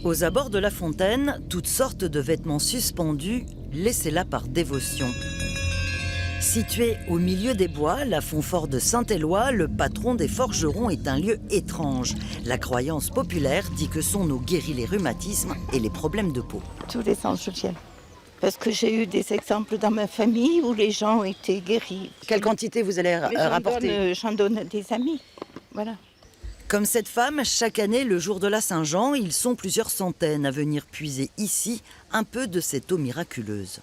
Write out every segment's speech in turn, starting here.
Aux abords de la fontaine, toutes sortes de vêtements suspendus, laissés là par dévotion. Situé au milieu des bois, la Fontfort de Saint-Éloi, le patron des forgerons est un lieu étrange. La croyance populaire dit que son eau guérit les rhumatismes et les problèmes de peau. Tous les ans, je viens. Parce que j'ai eu des exemples dans ma famille où les gens ont été guéris. Quelle quantité vous allez rapporter? J'en donne à des amis. Voilà. Comme cette femme, chaque année, le jour de la Saint-Jean, ils sont plusieurs centaines à venir puiser ici un peu de cette eau miraculeuse.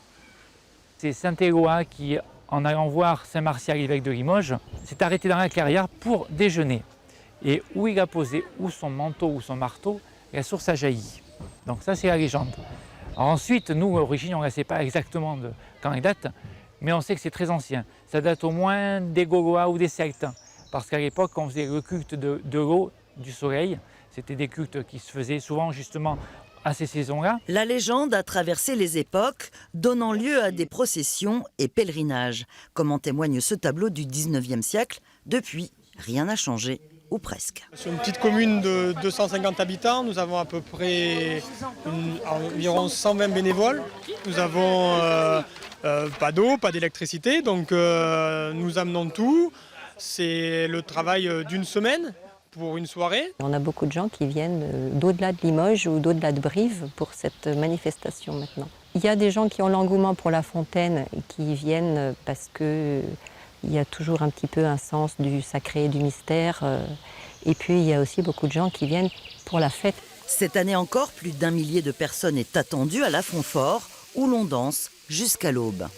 C'est Saint-Éloi qui, en allant voir Saint-Martial, l'évêque de Limoges, s'est arrêté dans la clairière pour déjeuner. Et où il a posé ou son manteau ou son marteau, la source a jailli. Donc ça, c'est la légende. Alors ensuite, nous, l'origine, on ne sait pas exactement de quand elle date, mais on sait que c'est très ancien. Ça date au moins des Gaulois ou des Celtes. Parce qu'à l'époque, on faisait le culte de l'eau, du soleil. C'était des cultes qui se faisaient souvent justement à ces saisons-là. La légende a traversé les époques, donnant lieu à des processions et pèlerinages. Comme en témoigne ce tableau du 19e siècle, depuis, rien n'a changé, ou presque. Sur une petite commune de 250 habitants, nous avons à peu près environ 120 bénévoles. Nous avons pas d'eau, pas d'électricité, donc nous amenons tout. C'est le travail d'une semaine pour une soirée. On a beaucoup de gens qui viennent d'au-delà de Limoges ou d'au-delà de Brive pour cette manifestation maintenant. Il y a des gens qui ont l'engouement pour la fontaine et qui viennent parce qu'il y a toujours un petit peu un sens du sacré et du mystère. Et puis il y a aussi beaucoup de gens qui viennent pour la fête. Cette année encore, plus d'1 millier de personnes est attendu à la Fontfort, où l'on danse jusqu'à l'aube.